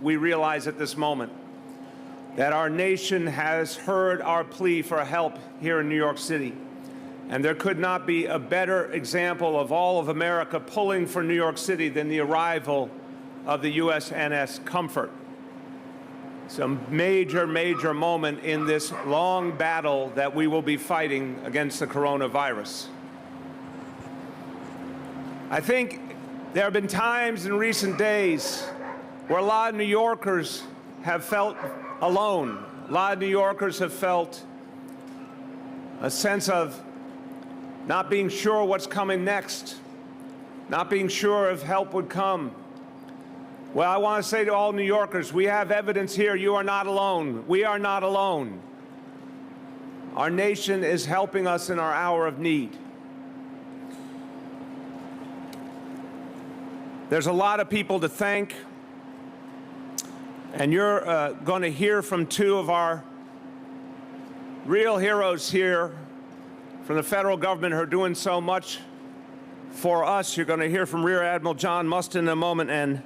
we realize at this moment that our nation has heard our plea for help here in New York City. And there could not be a better example of all of America pulling for New York City than the arrival of the USNS Comfort. It's a major, major moment in this long battle that we will be fighting against the coronavirus. I think there have been times in recent days where a lot of New Yorkers have felt alone. A lot of New Yorkers have felt a sense of not being sure what's coming next, not being sure if help would come. Well, I want to say to all New Yorkers, we have evidence here. You are not alone. We are not alone. Our nation is helping us in our hour of need. There's a lot of people to thank, and you're going to hear from two of our real heroes here from the federal government who are doing so much for us. You're going to hear from Rear Admiral John Mustin in a moment, and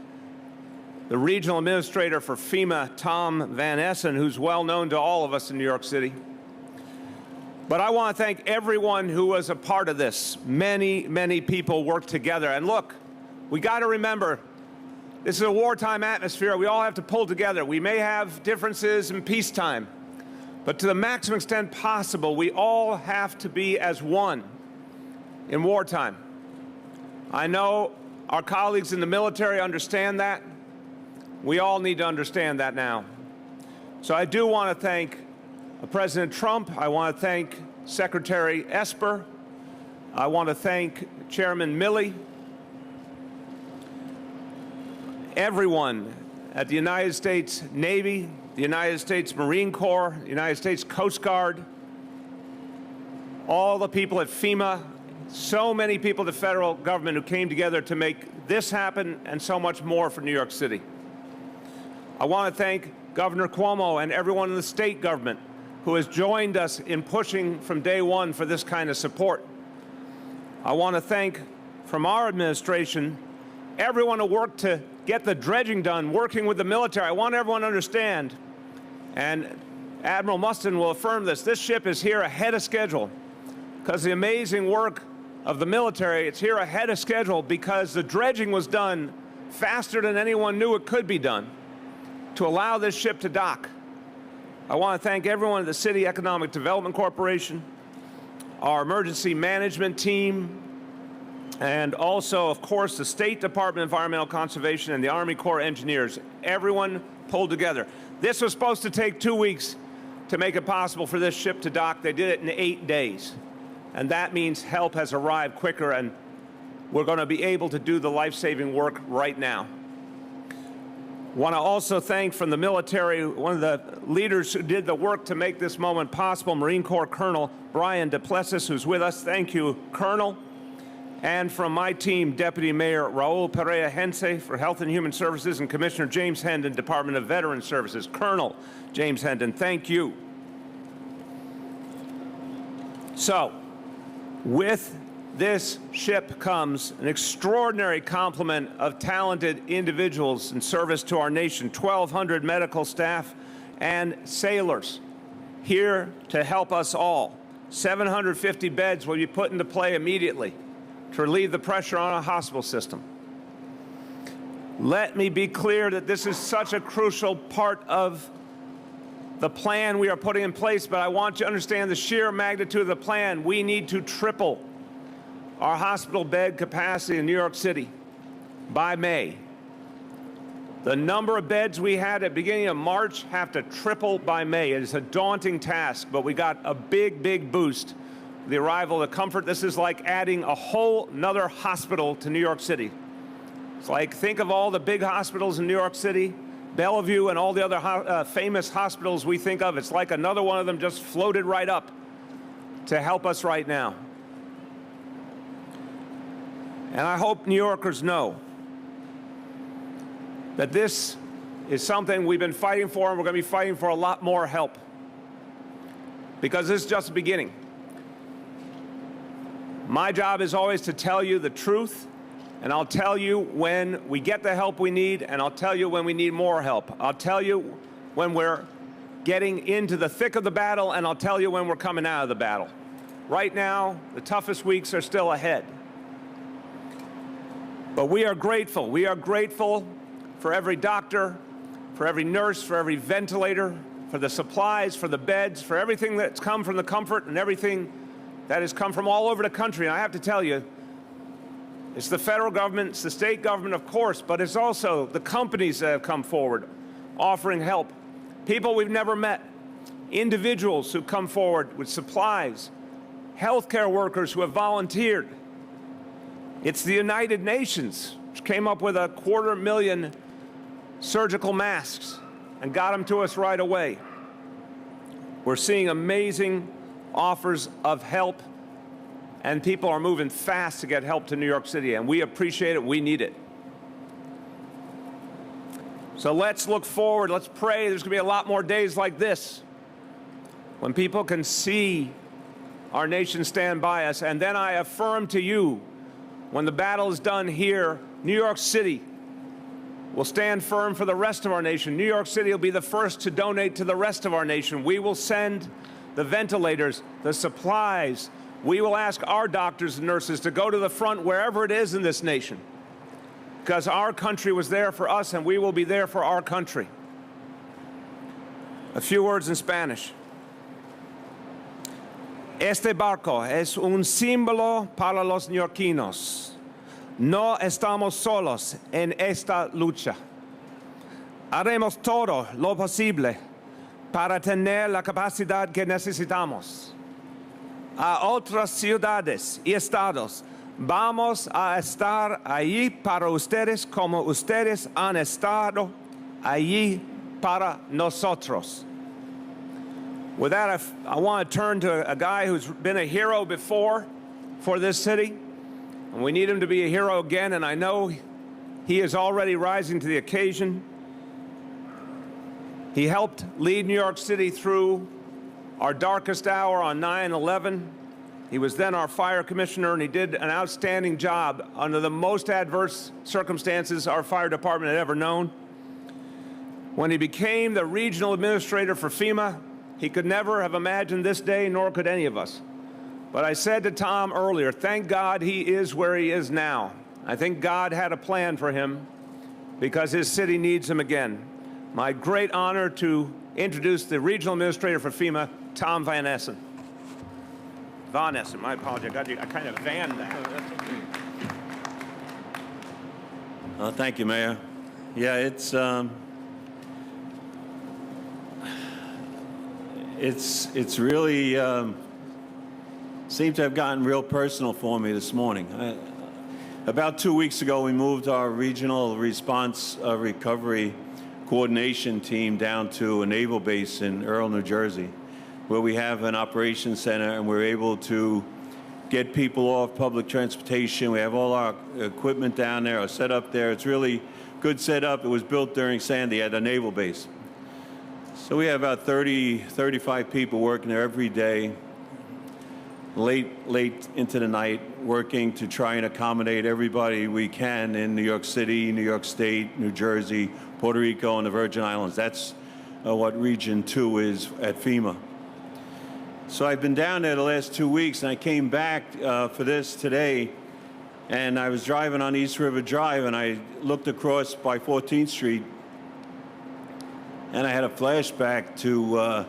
the regional administrator for FEMA, Tom Van Essen, who's well known to all of us in New York City. But I want to thank everyone who was a part of this. Many, many people worked together. And look, we got to remember, this is a wartime atmosphere. We all have to pull together. We may have differences in peacetime, but to the maximum extent possible, we all have to be as one in wartime. I know our colleagues in the military understand that. We all need to understand that now. So I do want to thank President Trump. I want to thank Secretary Esper. I want to thank Chairman Milley. Everyone at the United States Navy, the United States Marine Corps, the United States Coast Guard, all the people at FEMA, so many people at the federal government who came together to make this happen and so much more for New York City. I want to thank Governor Cuomo and everyone in the state government who has joined us in pushing from day one for this kind of support. I want to thank, from our administration, everyone who worked to get the dredging done, working with the military. I want everyone to understand, and Admiral Mustin will affirm this ship is here ahead of schedule because the amazing work of the military, it's here ahead of schedule because the dredging was done faster than anyone knew it could be done to allow this ship to dock. I want to thank everyone at the City Economic Development Corporation, our emergency management team, and also, of course, the State Department of Environmental Conservation and the Army Corps engineers. Everyone pulled together. This was supposed to take 2 weeks to make it possible for this ship to dock. They did it in 8 days. And that means help has arrived quicker, and we're going to be able to do the life-saving work right now. Want to also thank from the military, one of the leaders who did the work to make this moment possible, Marine Corps Colonel Brian Duplessis, who's with us. Thank you, Colonel. And from my team, Deputy Mayor Raul Perea Hense for Health and Human Services and Commissioner James Hendon, Department of Veterans Services. Colonel James Hendon, thank you. So, with this ship comes an extraordinary complement of talented individuals in service to our nation, 1,200 medical staff and sailors here to help us all. 750 beds will be put into play immediately to relieve the pressure on our hospital system. Let me be clear that this is such a crucial part of the plan we are putting in place, but I want you to understand the sheer magnitude of the plan. We need to triple our hospital bed capacity in New York City by May. The number of beds we had at the beginning of March have to triple by May. It is a daunting task, but we got a big, big boost. The arrival of Comfort. This is like adding a whole nother hospital to New York City. It's like, think of all the big hospitals in New York City, Bellevue and all the other famous hospitals we think of. It's like another one of them just floated right up to help us right now. And I hope New Yorkers know that this is something we've been fighting for, and we're going to be fighting for a lot more help, because this is just the beginning. My job is always to tell you the truth And I'll tell you when we get the help we need, and I'll tell you when we need more help. I'll tell you when we're getting into the thick of the battle, and I'll tell you when we're coming out of the battle. Right now, the toughest weeks are still ahead. But we are grateful. We are grateful for every doctor, for every nurse, for every ventilator, for the supplies, for the beds, for everything that's come from the comfort and everything that has come from all over the country. And I have to tell you, it's the federal government, it's the state government, of course, but it's also the companies that have come forward offering help. People we've never met, individuals who come forward with supplies, healthcare workers who have volunteered. It's the United Nations, which came up with 250,000 surgical masks and got them to us right away. We're seeing amazing offers of help, and people are moving fast to get help to New York City, and we appreciate it. We need it. So let's look forward. Let's pray. There's going to be a lot more days like this when people can see our nation stand by us. And then I affirm to you, when the battle is done here, New York City will stand firm for the rest of our nation. New York City will be the first to donate to the rest of our nation. We will send the ventilators, the supplies. We will ask our doctors and nurses to go to the front wherever it is in this nation, because our country was there for us, and we will be there for our country. A few words in Spanish. Este barco es un símbolo para los neoyorquinos. No estamos solos en esta lucha. Haremos todo lo posible para tener la capacidad que necesitamos. A otras ciudades y estados vamos a estar allí para ustedes como ustedes han estado allí para nosotros. With that, I want to turn to a guy who's been a hero before for this city, and we need him to be a hero again, and I know he is already rising to the occasion. He helped lead New York City through our darkest hour on 9/11. He was then our fire commissioner, and he did an outstanding job under the most adverse circumstances our fire department had ever known. When he became the regional administrator for FEMA, he could never have imagined this day, nor could any of us. But I said to Tom earlier, thank God he is where he is now. I think God had a plan for him because his city needs him again. My great honor to introduce the regional administrator for FEMA, Tom Van Essen. Von Essen, my apologies. I kind of vanned that. Thank you, Mayor. Yeah, it's really seemed to have gotten real personal for me this morning. About 2 weeks ago, we moved our regional response recovery coordination team down to a naval base in Earl, New Jersey, where we have an operations center, and we're able to get people off public transportation. We have all our equipment down there, our setup there. It's really good setup. It was built during Sandy at a naval base. So we have about 35 people working there every day, late into the night, working to try and accommodate everybody we can in New York City, New York State, New Jersey, Puerto Rico, and the Virgin Islands. That's what Region 2 is at FEMA. So I've been down there the last 2 weeks, and I came back for this today, and I was driving on East River Drive, and I looked across by 14th Street, and I had a flashback to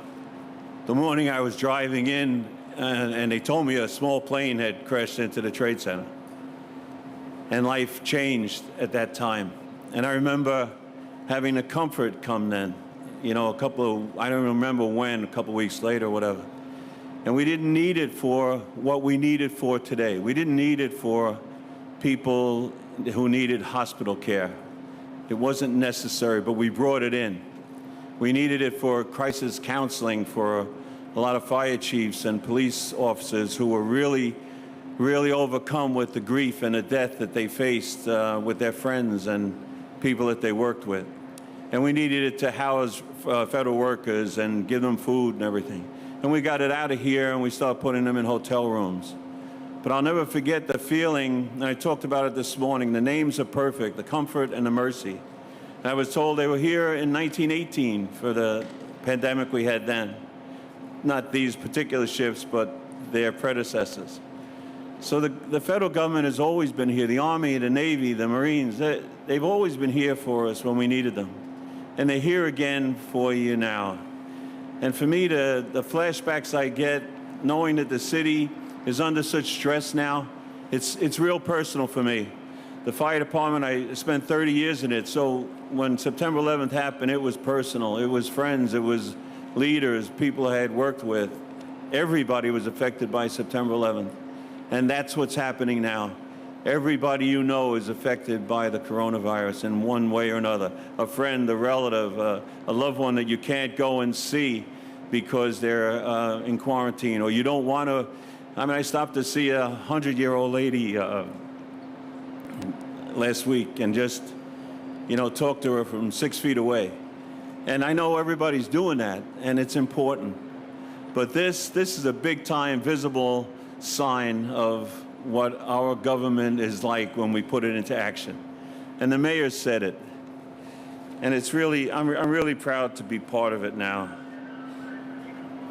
the morning I was driving in, and they told me a small plane had crashed into the Trade Center. And life changed at that time. And I remember having the comfort come then, you know, I don't remember when, a couple weeks later or whatever. And we didn't need it for what we need it for today. We didn't need it for people who needed hospital care. It wasn't necessary, but we brought it in. We needed it for crisis counseling for a lot of fire chiefs and police officers who were really overcome with the grief and the death that they faced with their friends and people that they worked with. And we needed it to house federal workers and give them food and everything. And we got it out of here, and we started putting them in hotel rooms. But I'll never forget the feeling, and I talked about it this morning, the names are perfect, the Comfort and the Mercy. And I was told they were here in 1918 for the pandemic we had then. Not these particular ships, but their predecessors. So the federal government has always been here. The Army, the Navy, the Marines, they've always been here for us when we needed them. And they're here again for you now. And for me, the flashbacks I get, knowing that the city is under such stress now, it's real personal for me. The fire department, I spent 30 years in it, so when September 11th happened, it was personal. It was friends, it was leaders, people I had worked with. Everybody was affected by September 11th. And that's what's happening now. Everybody you know is affected by the coronavirus in one way or another. A friend, a relative, a loved one that you can't go and see because they're in quarantine, or you don't want to. I mean, I stopped to see a 100-year-old lady last week and just, talk to her from 6 feet away. And I know everybody's doing that, and it's important. But this is a big-time, visible sign of what our government is like when we put it into action. And the mayor said it. And it's really, I'm really proud to be part of it now.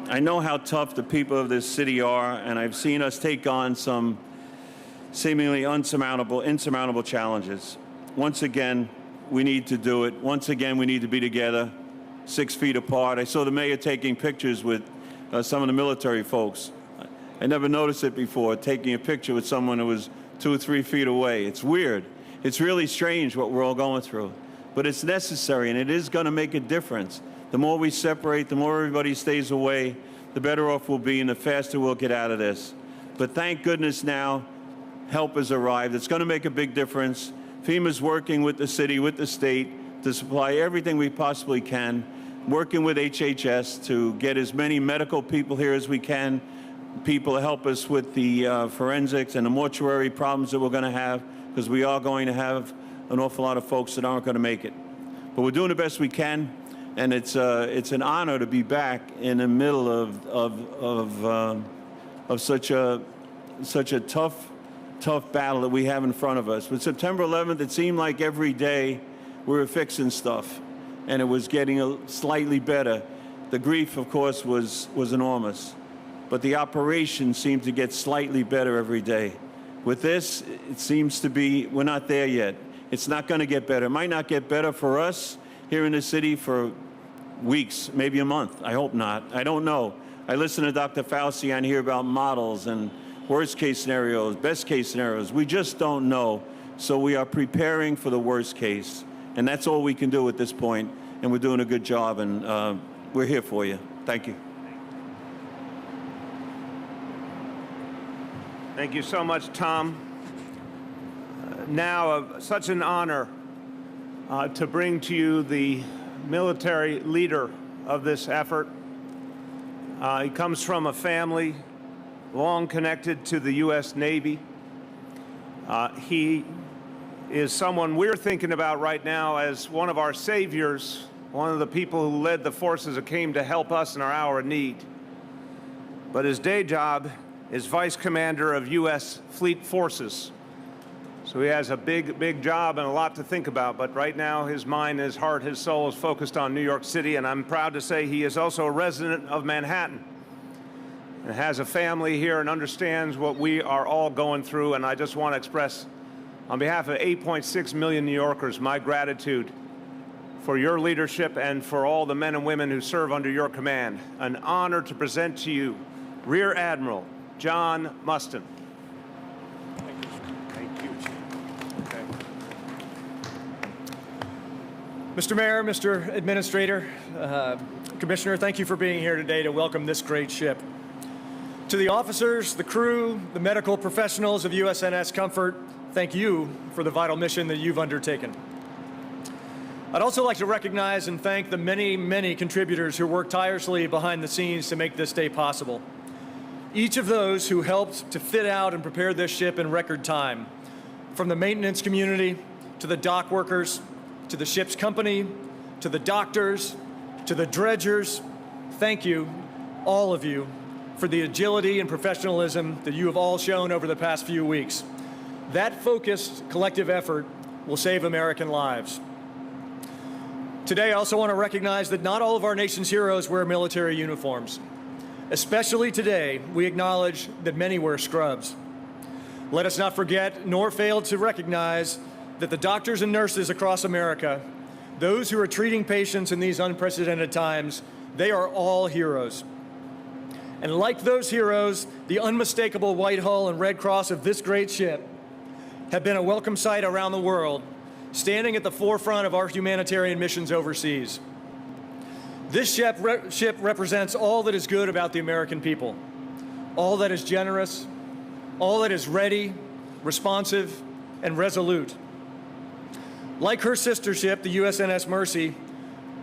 I know how tough the people of this city are, and I've seen us take on some seemingly insurmountable challenges. Once again, we need to do it. Once again, we need to be together, 6 feet apart. I saw the mayor taking pictures with some of the military folks. I never noticed it before, taking a picture with someone who was 2 or 3 feet away. It's weird. It's really strange what we're all going through. But it's necessary, and it is going to make a difference. The more we separate, the more everybody stays away, the better off we'll be, and the faster we'll get out of this. But thank goodness now, help has arrived. It's going to make a big difference. FEMA's working with the city, with the state, to supply everything we possibly can, working with HHS to get as many medical people here as we can, people to help us with the forensics and the mortuary problems that we're going to have, because we are going to have an awful lot of folks that aren't going to make it. But we're doing the best we can, and it's an honor to be back in the middle of such a tough battle that we have in front of us. With September 11th, it seemed like every day we were fixing stuff, and it was getting slightly better. The grief, of course, was enormous. But the operation seemed to get slightly better every day. With this, it seems to be, we're not there yet. It's not going to get better. It might not get better for us here in the city for weeks, maybe a month. I hope not. I don't know. I listen to Dr. Fauci and hear about models and worst case scenarios, best case scenarios. We just don't know. So we are preparing for the worst case. And that's all we can do at this point. And we're doing a good job. And we're here for you. Thank you. Thank you so much, Tom. Now, such an honor to bring to you the military leader of this effort. He comes from a family long connected to the U.S. Navy. He is someone we're thinking about right now as one of our saviors, one of the people who led the forces that came to help us in our hour of need. But his day job is Vice Commander of U.S. Fleet Forces. So he has a big job and a lot to think about, but right now his mind, his heart, his soul is focused on New York City, and I'm proud to say he is also a resident of Manhattan and has a family here and understands what we are all going through. And I just want to express, on behalf of 8.6 million New Yorkers, my gratitude for your leadership and for all the men and women who serve under your command. An honor to present to you Rear Admiral John Mustin. Thank you. Okay. Mr. Mayor, Mr. Administrator, Commissioner, thank you for being here today to welcome this great ship. To the officers, the crew, the medical professionals of USNS Comfort, thank you for the vital mission that you've undertaken. I'd also like to recognize and thank the many contributors who worked tirelessly behind the scenes to make this day possible. Each of those who helped to fit out and prepare this ship in record time, from the maintenance community, to the dock workers, to the ship's company, to the doctors, to the dredgers, thank you, all of you, for the agility and professionalism that you have all shown over the past few weeks. That focused collective effort will save American lives. Today, I also want to recognize that not all of our nation's heroes wear military uniforms. Especially today, we acknowledge that many wear scrubs. Let us not forget nor fail to recognize that the doctors and nurses across America, those who are treating patients in these unprecedented times, they are all heroes. And like those heroes, the unmistakable white hull and red cross of this great ship have been a welcome sight around the world, standing at the forefront of our humanitarian missions overseas. This ship represents all that is good about the American people, all that is generous, all that is ready, responsive, and resolute. Like her sister ship, the USNS Mercy,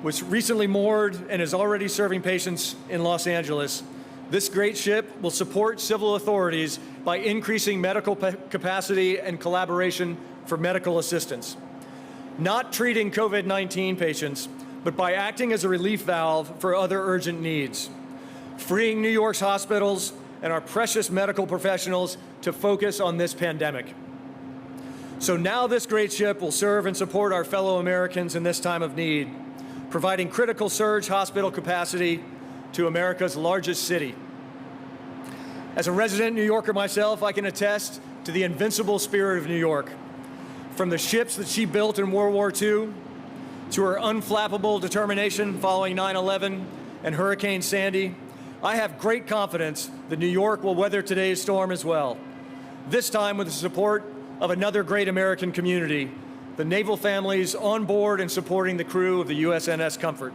which recently moored and is already serving patients in Los Angeles, this great ship will support civil authorities by increasing medical capacity and collaboration for medical assistance. Not treating COVID-19 patients, but by acting as a relief valve for other urgent needs, freeing New York's hospitals and our precious medical professionals to focus on this pandemic. So now this great ship will serve and support our fellow Americans in this time of need, providing critical surge hospital capacity to America's largest city. As a resident New Yorker myself, I can attest to the invincible spirit of New York. From the ships that she built in World War II, to her unflappable determination following 9/11 and Hurricane Sandy, I have great confidence that New York will weather today's storm as well, this time with the support of another great American community, the naval families on board and supporting the crew of the USNS Comfort.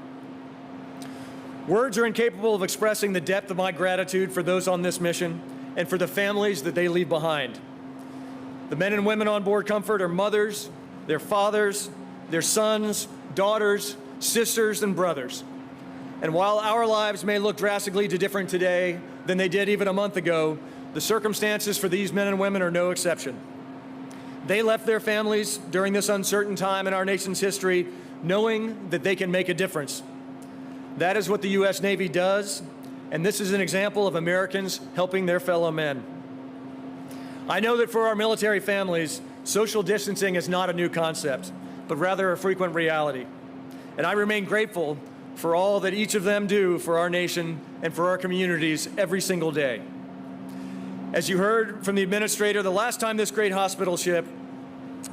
Words are incapable of expressing the depth of my gratitude for those on this mission and for the families that they leave behind. The men and women on board Comfort are mothers, their fathers, their sons, daughters, sisters, and brothers. And while our lives may look drastically different today than they did even a month ago, the circumstances for these men and women are no exception. They left their families during this uncertain time in our nation's history knowing that they can make a difference. That is what the U.S. Navy does, and this is an example of Americans helping their fellow men. I know that for our military families, social distancing is not a new concept, but rather a frequent reality. And I remain grateful for all that each of them do for our nation and for our communities every single day. As you heard from the administrator, the last time this great hospital ship,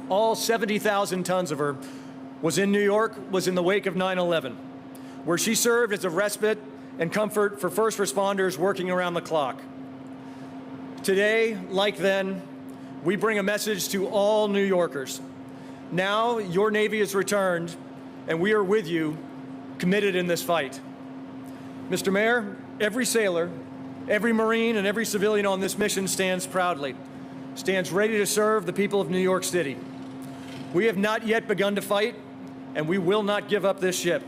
all 70,000 tons of her, was in New York was in the wake of 9/11, where she served as a respite and comfort for first responders working around the clock. Today, like then, we bring a message to all New Yorkers. Now, your Navy is returned, and we are with you, committed in this fight. Mr. Mayor, every sailor, every Marine, and every civilian on this mission stands proudly, stands ready to serve the people of New York City. We have not yet begun to fight, and we will not give up this ship.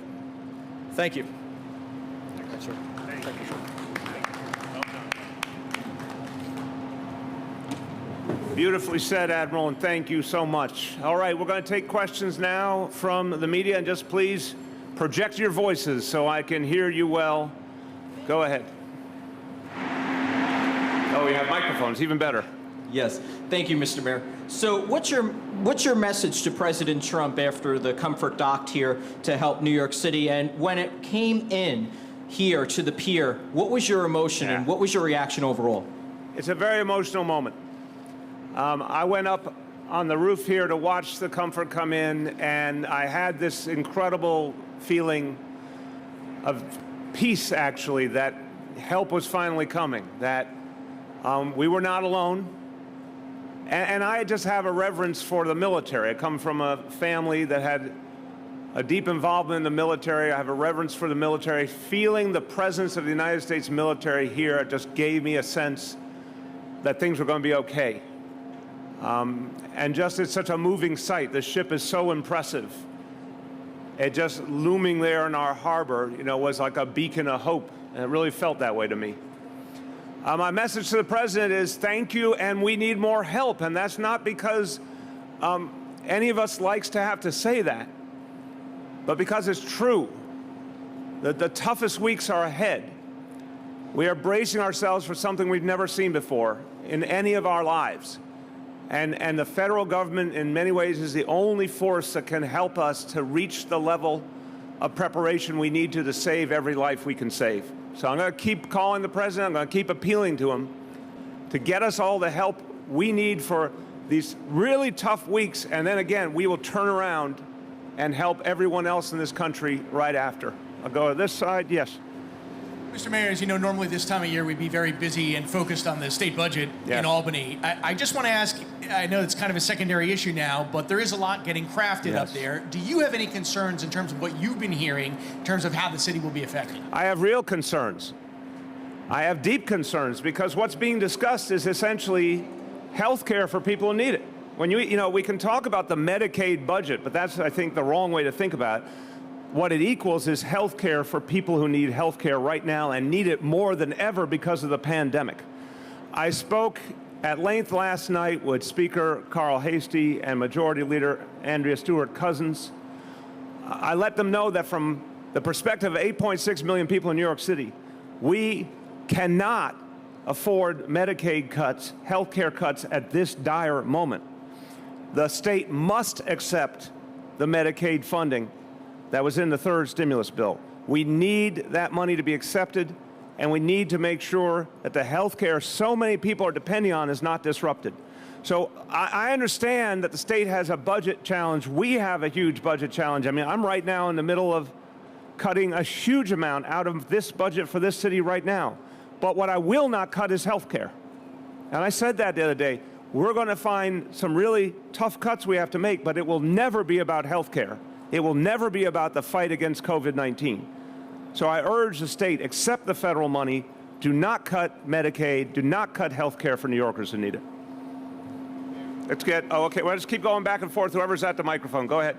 Thank you. Beautifully said, Admiral, and thank you so much. All right, we're going to take questions now from the media, and just please project your voices so I can hear you well. Go ahead. Oh, we have microphones, even better. Yes, thank you, Mr. Mayor. So what's your message to President Trump after the Comfort docked here to help New York City? And when it came in here to the pier, what was your emotion and what was your reaction overall? It's a very emotional moment. I went up on the roof here to watch the Comfort come in, and I had this incredible feeling of peace, actually, that help was finally coming, that we were not alone. And I just have a reverence for the military. I come from a family that had a deep involvement in the military. I have a reverence for the military. Feeling the presence of the United States military here just gave me a sense that things were going to be okay. And just it's such a moving sight. The ship is so impressive. It just looming there in our harbor, you know, was like a beacon of hope. And it really felt that way to me. My message to the president is thank you, and we need more help. And that's not because any of us likes to have to say that, but because it's true. The toughest weeks are ahead. We are bracing ourselves for something we've never seen before in any of our lives. And the federal government, in many ways, is the only force that can help us to reach the level of preparation we need to save every life we can save. So I'm going to keep calling the president. I'm going to keep appealing to him to get us all the help we need for these really tough weeks. And then again, we will turn around and help everyone else in this country right after. I'll go to this side. Yes. Mr. Mayor, as you know, normally this time of year we'd be very busy and focused on the state budget Yes. in Albany. I just want to ask, I know it's kind of a secondary issue now, but there is a lot getting crafted up Yes. there. Do you have any concerns in terms of what you've been hearing in terms of how the city will be affected? I have real concerns. I have deep concerns because what's being discussed is essentially health care for people who need it. When we can talk about the Medicaid budget, but that's, I think, the wrong way to think about it. What it equals is health care for people who need health care right now and need it more than ever because of the pandemic. I spoke at length last night with Speaker Carl Hastie and Majority Leader Andrea Stewart-Cousins. I let them know that from the perspective of 8.6 million people in New York City, we cannot afford Medicaid cuts, health care cuts at this dire moment. The state must accept the Medicaid funding that was in the third stimulus bill. We need that money to be accepted, and we need to make sure that the health care so many people are depending on is not disrupted. So I understand that the state has a budget challenge. We have a huge budget challenge. I mean, I'm right now in the middle of cutting a huge amount out of this budget for this city right now. But what I will not cut is health care. And I said that the other day. We're going to find some really tough cuts we have to make, but it will never be about health care. It will never be about the fight against COVID-19. So I urge the state, accept the federal money, do not cut Medicaid, do not cut health care for New Yorkers who need it. Okay, well, just keep going back and forth. Whoever's at the microphone, go ahead.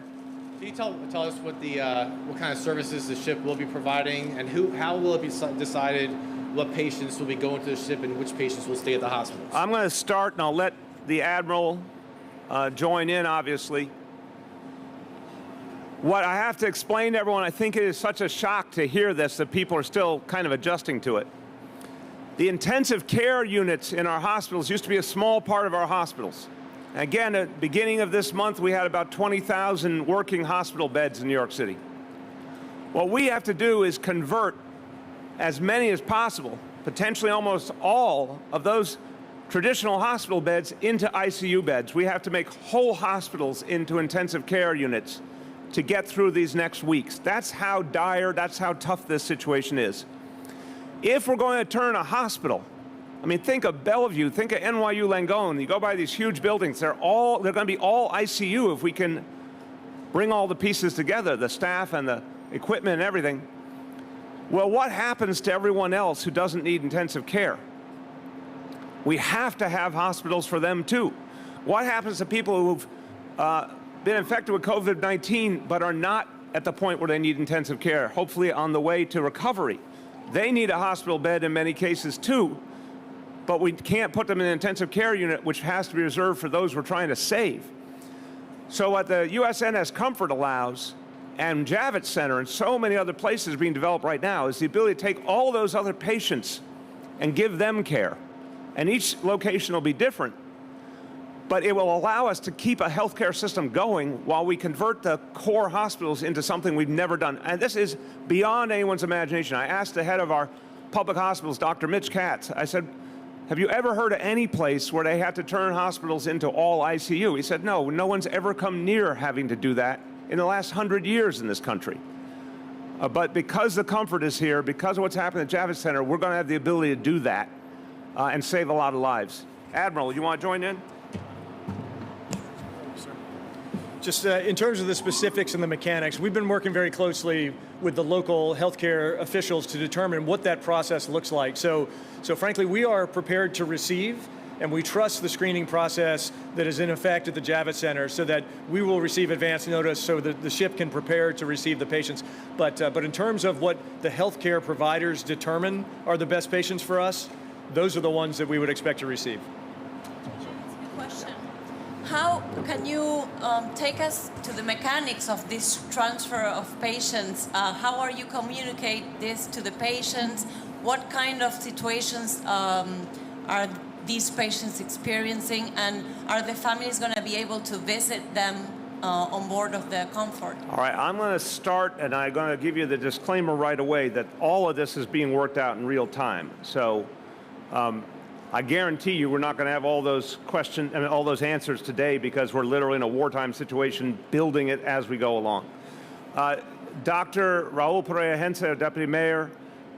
Can you tell us what kind of services the ship will be providing, and how will it be decided what patients will be going to the ship and which patients will stay at the hospitals? I'm going to start, and I'll let the Admiral join in, obviously. What I have to explain to everyone, I think it is such a shock to hear this that people are still kind of adjusting to it. The intensive care units in our hospitals used to be a small part of our hospitals. Again, at the beginning of this month, we had about 20,000 working hospital beds in New York City. What we have to do is convert as many as possible, potentially almost all of those traditional hospital beds into ICU beds. We have to make whole hospitals into intensive care units to get through these next weeks. That's how dire, that's how tough this situation is. If we're going to turn a hospital, I mean, think of Bellevue, think of NYU Langone. You go by these huge buildings, they're going to be all ICU if we can bring all the pieces together, the staff and the equipment and everything. Well, what happens to everyone else who doesn't need intensive care? We have to have hospitals for them too. What happens to people who've been infected with COVID-19 but are not at the point where they need intensive care, hopefully on the way to recovery? They need a hospital bed in many cases too, but we can't put them in an intensive care unit, which has to be reserved for those we're trying to save. So what the USNS Comfort allows, and Javits Center and so many other places being developed right now, is the ability to take all those other patients and give them care. And each location will be different, but it will allow us to keep a healthcare system going while we convert the core hospitals into something we've never done. And this is beyond anyone's imagination. I asked the head of our public hospitals, Dr. Mitch Katz, I said, have you ever heard of any place where they had to turn hospitals into all ICU? He said, no, no one's ever come near having to do that in the last 100 years in this country. But because the Comfort is here, because of what's happened at Javits Center, we're going to have the ability to do that and save a lot of lives. Admiral, you want to join in? Just in terms of the specifics and the mechanics, we've been working very closely with the local healthcare officials to determine what that process looks like. So frankly, we are prepared to receive, and we trust the screening process that is in effect at the Javits Center so that we will receive advance notice so that the ship can prepare to receive the patients. But in terms of what the healthcare providers determine are the best patients for us, those are the ones that we would expect to receive. Question. How can you take us to the mechanics of this transfer of patients? How are you communicate this to the patients? what kind of situations are these patients experiencing, and are the families going to be able to visit them on board of the Comfort? All right, I'm going to start, and I'm going to give you the disclaimer right away that all of this is being worked out in real time. So I guarantee you we're not going to have all those questions and all those answers today, because we're literally in a wartime situation, building it as we go along. Dr. Raul Perea Hense, Deputy Mayor,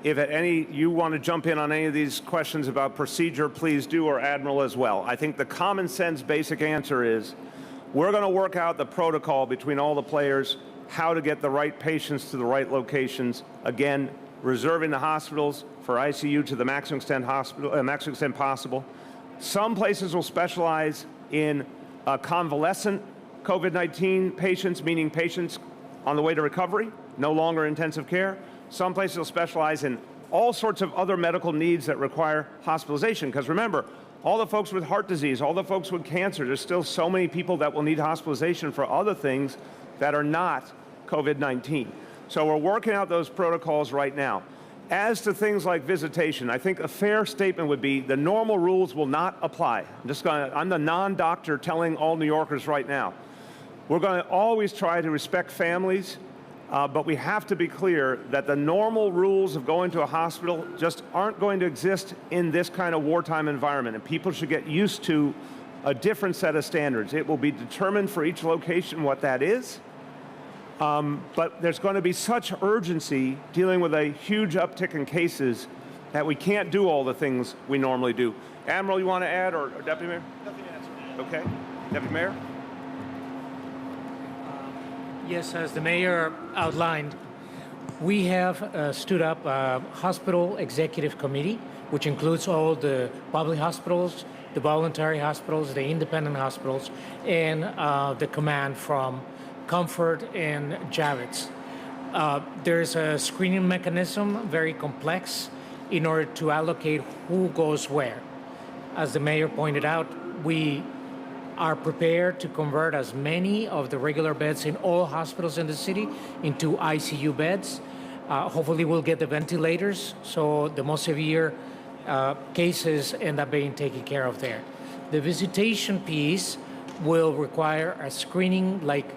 if at any you want to jump in on any of these questions about procedure, please do, or Admiral as well. I think the common sense basic answer is we're going to work out the protocol between all the players, how to get the right patients to the right locations. Again, reserving the hospitals for ICU to the maximum extent possible. Some places will specialize in convalescent COVID-19 patients, meaning patients on the way to recovery, no longer intensive care. Some places will specialize in all sorts of other medical needs that require hospitalization. Because remember, all the folks with heart disease, all the folks with cancer, there's still so many people that will need hospitalization for other things that are not COVID-19. So we're working out those protocols right now. As to things like visitation, I think a fair statement would be the normal rules will not apply. I'm the non-doctor telling all New Yorkers right now. We're going to always try to respect families, but we have to be clear that the normal rules of going to a hospital just aren't going to exist in this kind of wartime environment, and people should get used to a different set of standards. It will be determined for each location what that is, but there's going to be such urgency dealing with a huge uptick in cases that we can't do all the things we normally do. Admiral, you want to add, or Deputy Mayor? Nothing to answer. Okay. Deputy Mayor? Yes, as the mayor outlined, we have stood up a hospital executive committee, which includes all the public hospitals, the voluntary hospitals, the independent hospitals, and the command from Comfort and Javits. There's a screening mechanism, very complex, in order to allocate who goes where. As the mayor pointed out, we are prepared to convert as many of the regular beds in all hospitals in the city into ICU beds. Hopefully we'll get the ventilators, so the most severe cases end up being taken care of there. The visitation piece will require a screening like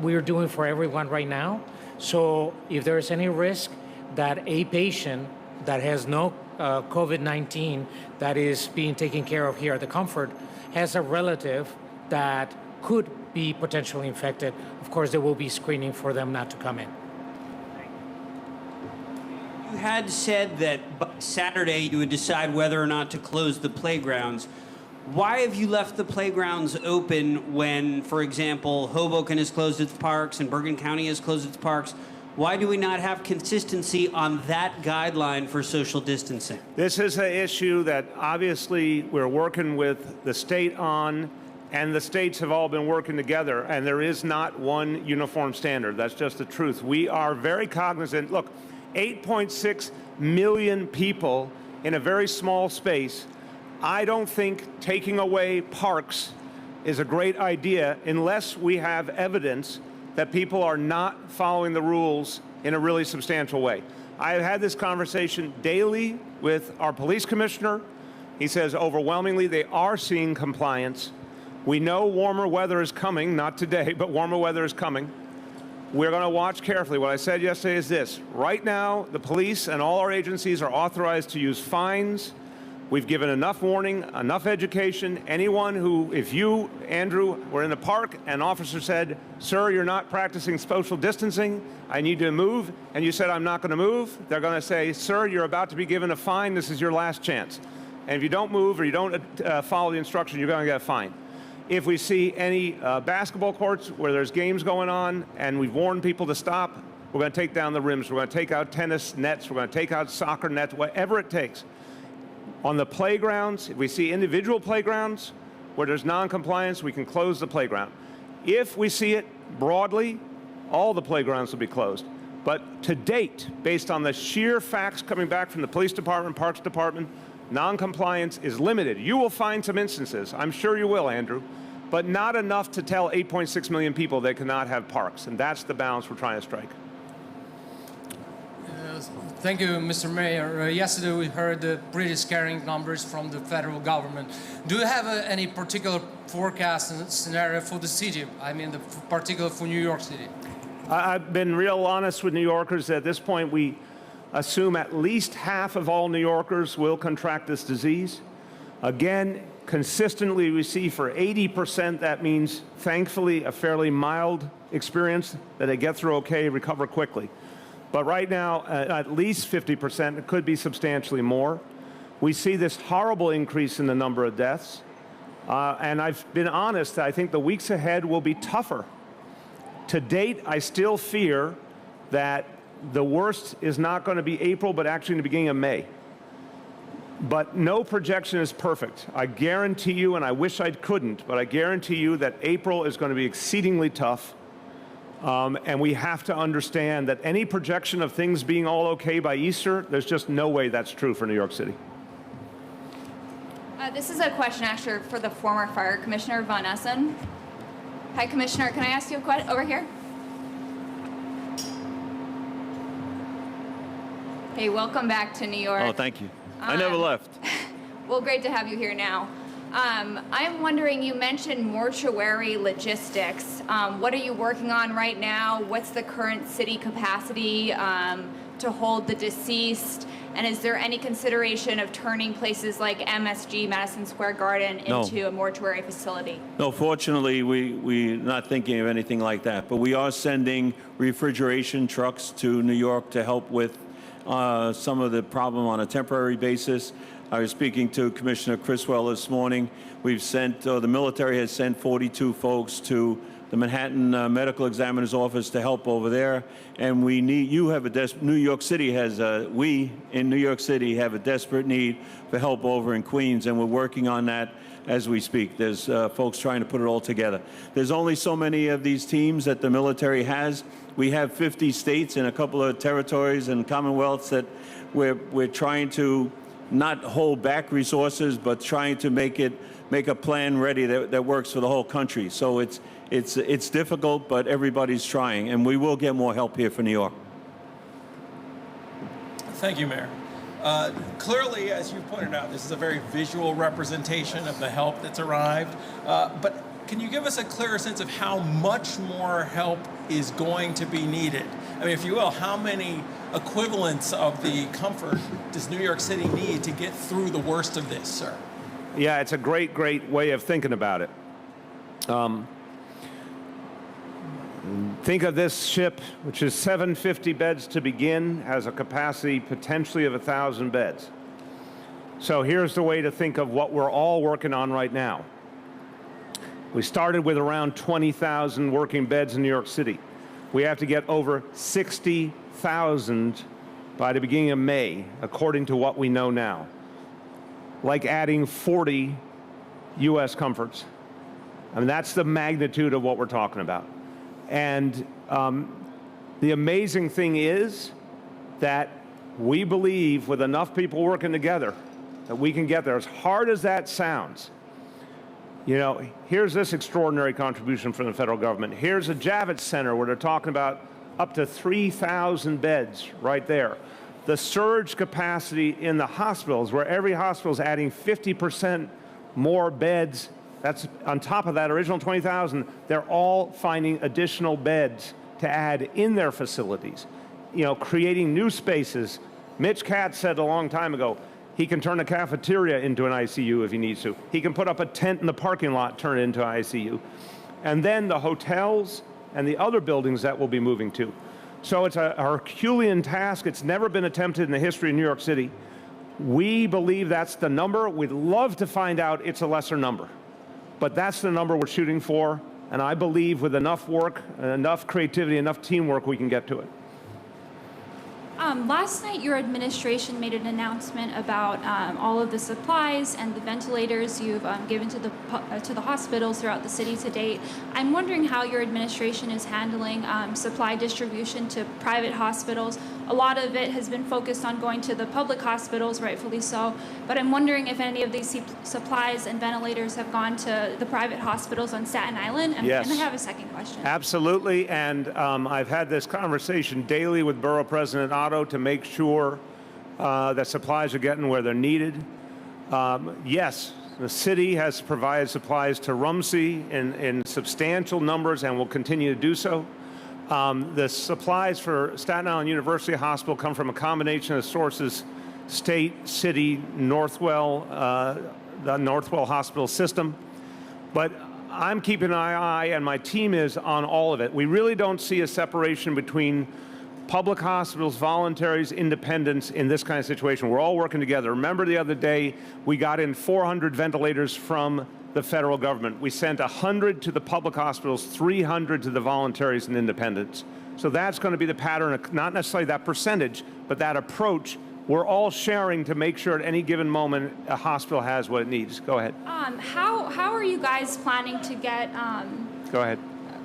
we're doing for everyone right now. So if there's any risk that a patient that has no COVID-19 that is being taken care of here at the Comfort has a relative that could be potentially infected, of course, there will be screening for them not to come in. You had said that by Saturday you would decide whether or not to close the playgrounds. Why have you left the playgrounds open when, for example, Hoboken has closed its parks and Bergen County has closed its parks? Why do we not have consistency on that guideline for social distancing? This is an issue that obviously we're working with the state on, and the states have all been working together, and there is not one uniform standard. That's just the truth. We are very cognizant. Look, 8.6 million people in a very small space. I don't think taking away parks is a great idea unless we have evidence that people are not following the rules in a really substantial way. I have had this conversation daily with our police commissioner. He says overwhelmingly they are seeing compliance. We know warmer weather is coming, not today, but warmer weather is coming. We're going to watch carefully. What I said yesterday is this. Right now, the police and all our agencies are authorized to use fines. We've given enough warning, enough education. Anyone who, if you, Andrew, were in the park and an officer said, sir, you're not practicing social distancing, I need to move, and you said, I'm not going to move, they're going to say, sir, you're about to be given a fine, this is your last chance. And if you don't move or you don't follow the instruction, you're going to get a fine. If we see any basketball courts where there's games going on and we've warned people to stop, we're going to take down the rims, we're going to take out tennis nets, we're going to take out soccer nets, whatever it takes. On the playgrounds, if we see individual playgrounds where there's non-compliance, we can close the playground. If we see it broadly, all the playgrounds will be closed. But to date, based on the sheer facts coming back from the police department, parks department, non-compliance is limited. You will find some instances, I'm sure you will, Andrew, but not enough to tell 8.6 million people they cannot have parks. And that's the balance we're trying to strike. Thank you, Mr. Mayor. Yesterday we heard the pretty scaring numbers from the federal government. Do you have any particular forecast and scenario for the city? I mean, particular for New York City. I've been real honest with New Yorkers. At this point, we assume at least half of all New Yorkers will contract this disease. Again, consistently we see for 80%, that means thankfully a fairly mild experience that they get through okay, recover quickly. But right now, at least 50%, it could be substantially more. We see this horrible increase in the number of deaths. And I've been honest, I think the weeks ahead will be tougher. To date, I still fear that the worst is not going to be April, but actually in the beginning of May. But no projection is perfect. I guarantee you, and I wish I couldn't, but I guarantee you that April is going to be exceedingly tough. And we have to understand that any projection of things being all okay by Easter, there's just no way that's true for New York City. This is a question actually for the former Fire Commissioner, Von Essen. Hi, Commissioner. Can I ask you a question over here? Hey, welcome back to New York. Oh, thank you. I never left. Well, great to have you here now. I'm wondering, you mentioned mortuary logistics. What are you working on right now? What's the current city capacity to hold the deceased? And is there any consideration of turning places like MSG, Madison Square Garden, into a mortuary facility? No, fortunately, we're not thinking of anything like that. But we are sending refrigeration trucks to New York to help with some of the problem on a temporary basis. I was speaking to Commissioner Criswell this morning. We've sent, the military has sent 42 folks to the Manhattan Medical Examiner's Office to help over there. And we need, New York City has, we in New York City have a desperate need for help over in Queens, and we're working on that as we speak. There's folks trying to put it all together. There's only so many of these teams that the military has. We have 50 states and a couple of territories and commonwealths that we're trying to not hold back resources, but trying to make a plan ready that works for the whole country. So it's difficult, but everybody's trying, and we will get more help here for New York. Thank you, Mayor. Clearly, as you pointed out, this is a very visual representation of the help that's arrived. But can you give us a clearer sense of how much more help is going to be needed? I mean, if you will, how many equivalents of the comfort does New York City need to get through the worst of this, sir? Yeah, it's a great, great way of thinking about it. Think of this ship, which is 750 beds to begin, has a capacity potentially of 1,000 beds. So here's the way to think of what we're all working on right now. We started with around 20,000 working beds in New York City. We have to get over 60,000 by the beginning of May, according to what we know now. Like adding 40 U.S. comforts. I mean, that's the magnitude of what we're talking about. And the amazing thing is that we believe with enough people working together that we can get there. As hard as that sounds, you know, here's this extraordinary contribution from the federal government. Here's a Javits Center where they're talking about up to 3,000 beds right there. The surge capacity in the hospitals, where every hospital is adding 50% more beds. That's on top of that original 20,000. They're all finding additional beds to add in their facilities, you know, creating new spaces. Mitch Katz said a long time ago, he can turn a cafeteria into an ICU if he needs to. He can put up a tent in the parking lot, turn it into an ICU. And then the hotels and the other buildings that we'll be moving to. So it's a Herculean task. It's never been attempted in the history of New York City. We believe that's the number. We'd love to find out it's a lesser number. But that's the number we're shooting for. And I believe with enough work, enough creativity, enough teamwork, we can get to it. Last night, your administration made an announcement about all of the supplies and the ventilators you've given to the hospitals throughout the city to date. I'm wondering how your administration is handling supply distribution to private hospitals, A lot of it has been focused on going to the public hospitals, rightfully so, but I'm wondering if any of these supplies and ventilators have gone to the private hospitals on Staten Island. And, Yes. and I have a second question. Absolutely, and I've had this conversation daily with Borough President Otto to make sure that supplies are getting where they're needed. Yes, the city has provided supplies to Rumsey in substantial numbers and will continue to do so. The supplies for Staten Island University Hospital come from a combination of sources: state, city, Northwell, the Northwell Hospital system. But I'm keeping an eye, and my team is, on all of it. We really don't see a separation between public hospitals, voluntaries, independents in this kind of situation. We're all working together. Remember the other day, we got in 400 ventilators from the federal government. We sent 100 to the public hospitals, 300 to the voluntaries and independents. So that's going to be the pattern, not necessarily that percentage, but that approach. We're all sharing to make sure at any given moment a hospital has what it needs. Go ahead. How are you guys planning to get Go ahead.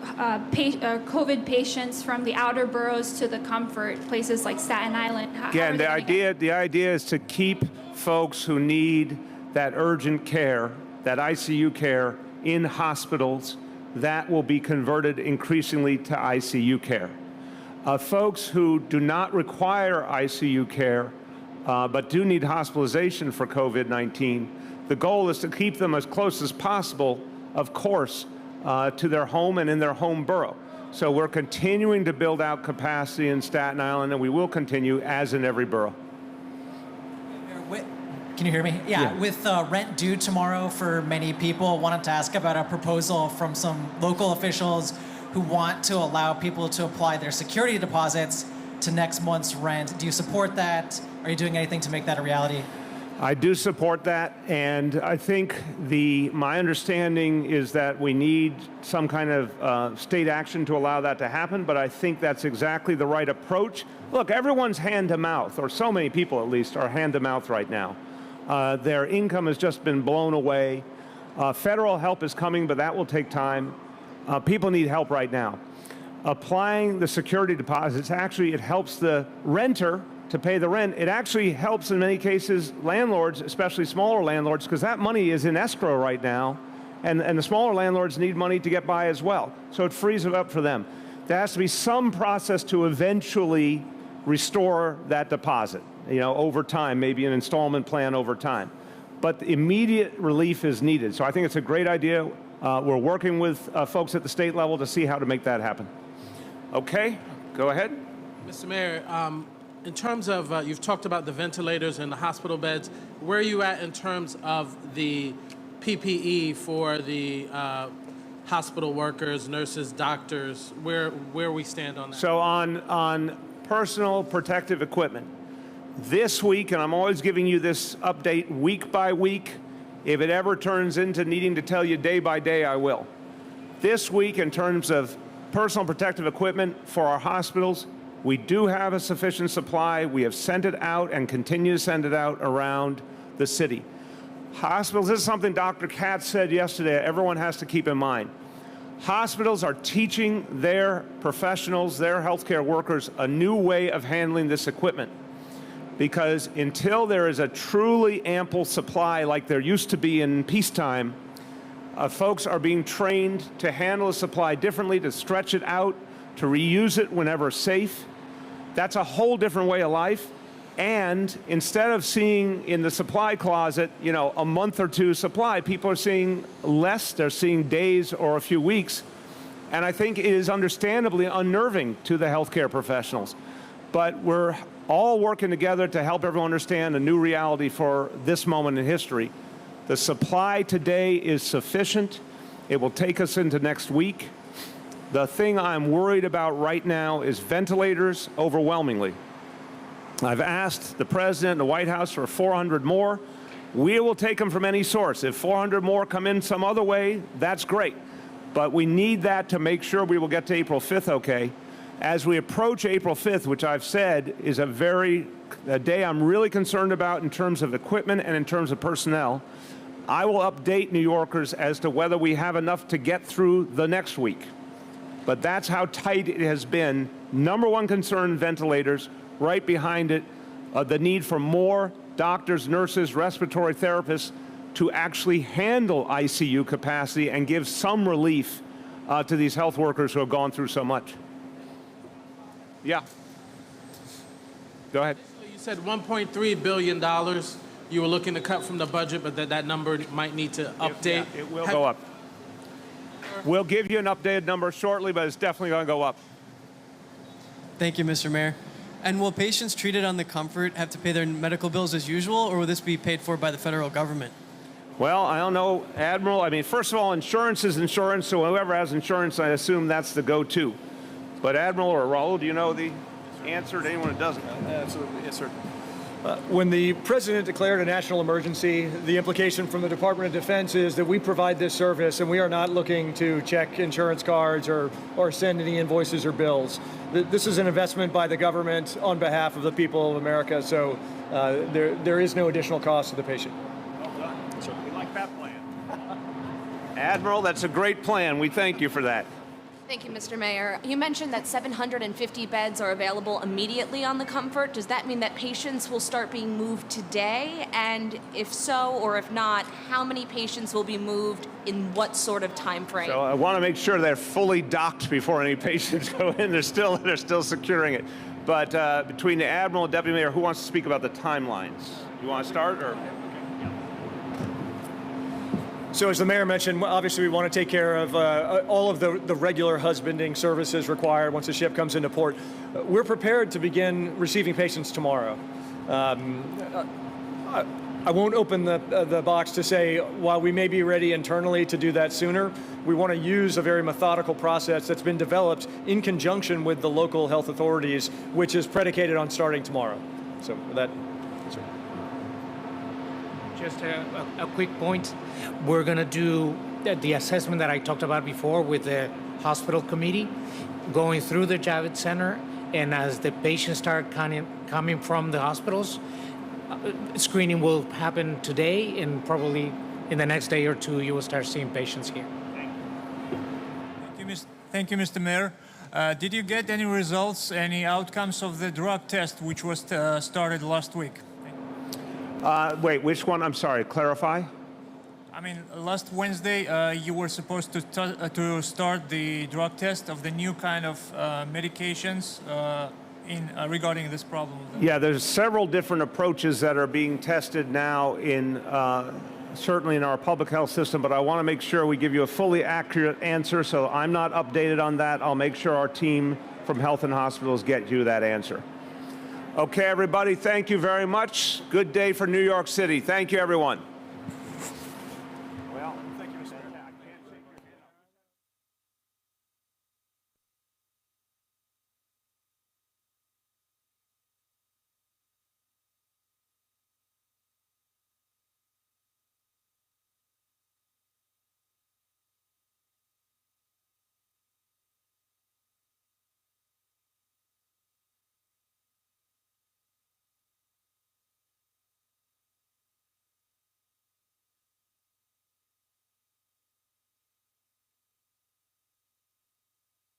COVID patients from the outer boroughs to the comfort places like Staten Island? Again, the idea is to keep folks who need that urgent care, that ICU care, in hospitals. That will be converted increasingly to ICU care. Folks who do not require ICU care but do need hospitalization for COVID-19, the goal is to keep them as close as possible, of course, to their home and in their home borough. So we're continuing to build out capacity in Staten Island, and we will continue, as in every borough. Can you hear me? Yeah. With rent due tomorrow for many people, wanted to ask about a proposal from some local officials who want to allow people to apply their security deposits to next month's rent. Do you support that? Are you doing anything to make that a reality? I do support that, and I think my understanding is that we need some kind of state action to allow that to happen, but I think that's exactly the right approach. Look, everyone's hand to mouth, or so many people at least are hand to mouth right now. Their income has just been blown away. Federal help is coming, but that will take time. People need help right now. Applying the security deposits, actually, it helps the renter to pay the rent. It actually helps, in many cases, landlords, especially smaller landlords, because that money is in escrow right now, and the smaller landlords need money to get by as well. So it frees it up for them. There has to be some process to eventually restore that deposit, over time, maybe an installment plan over time. But immediate relief is needed. So I think it's a great idea. We're working with folks at the state level to see how to make that happen. Okay, go ahead. Mr. Mayor, in terms of, you've talked about the ventilators and the hospital beds. Where are you at in terms of the PPE for the hospital workers, nurses, doctors? Where we stand on that? So on personal protective equipment, this week, and I'm always giving you this update week by week, if it ever turns into needing to tell you day by day, I will. This week, in terms of personal protective equipment for our hospitals, we do have a sufficient supply. We have sent it out and continue to send it out around the city. Hospitals, this is something Dr. Katz said yesterday, everyone has to keep in mind. Hospitals are teaching their professionals, their healthcare workers, a new way of handling this equipment. Because until there is a truly ample supply like there used to be in peacetime, folks are being trained to handle the supply differently, to stretch it out, to reuse it whenever safe. That's a whole different way of life. And instead of seeing in the supply closet, a month or two supply, people are seeing less. They're seeing days or a few weeks. And I think it is understandably unnerving to the healthcare professionals. But we're all working together to help everyone understand a new reality for this moment in history. The supply today is sufficient. It will take us into next week. The thing I'm worried about right now is ventilators overwhelmingly. I've asked the President and the White House for 400 more. We will take them from any source. If 400 more come in some other way, that's great. But we need that to make sure we will get to April 5th okay. As we approach April 5th, which I've said is a day I'm really concerned about in terms of equipment and in terms of personnel, I will update New Yorkers as to whether we have enough to get through the next week. But that's how tight it has been. Number one concern, ventilators. right behind it, the need for more doctors, nurses, respiratory therapists to actually handle ICU capacity and give some relief to these health workers who have gone through so much. Yeah. Go ahead. You said $1.3 billion you were looking to cut from the budget, but that number might need to update. It will go up. We'll give you an updated number shortly, but it's definitely going to go up. Thank you, Mr. Mayor. And will patients treated on the Comfort have to pay their medical bills as usual, or will this be paid for by the federal government? Well, I don't know, Admiral. I mean, first of all, insurance is insurance, so whoever has insurance, I assume that's the go-to. But Admiral or Raul, do you know the answer to anyone that doesn't? Absolutely, yes, sir. When the president declared a national emergency, the implication from the Department of Defense is that we provide this service and we are not looking to check insurance cards or send any invoices or bills. This is an investment by the government on behalf of the people of America, so there is no additional cost to the patient. Well done. Sir. We like that plan. Admiral, that's a great plan. We thank you for that. Thank you, Mr. Mayor. You mentioned that 750 beds are available immediately on the Comfort. Does that mean that patients will start being moved today? And if so, or if not, how many patients will be moved in what sort of time frame? So I want to make sure they're fully docked before any patients go in. They're still securing it. But between the Admiral and Deputy Mayor, who wants to speak about the timelines? You want to start, or? So as the mayor mentioned, obviously we want to take care of all of the regular husbanding services required once the ship comes into port. We're prepared to begin receiving patients tomorrow. I won't open the box to say, while we may be ready internally to do that sooner, we want to use a very methodical process that's been developed in conjunction with the local health authorities, which is predicated on starting tomorrow. So with that. Just a quick point. We're going to do the assessment that I talked about before with the hospital committee, going through the Javits Center, and as the patients start coming from the hospitals, screening will happen today, and probably in the next day or two, you will start seeing patients here. Thank you, Mr. Mayor. Did you get any results, any outcomes of the drug test, which was started last week? Wait, which one? I'm sorry, clarify. I mean, last Wednesday, you were supposed to start the drug test of the new kind of medications regarding this problem. Yeah, there's several different approaches that are being tested now in certainly in our public health system, but I want to make sure we give you a fully accurate answer, so I'm not updated on that. I'll make sure our team from Health and Hospitals get you that answer. Okay, everybody, thank you very much. Good day for New York City. Thank you, everyone.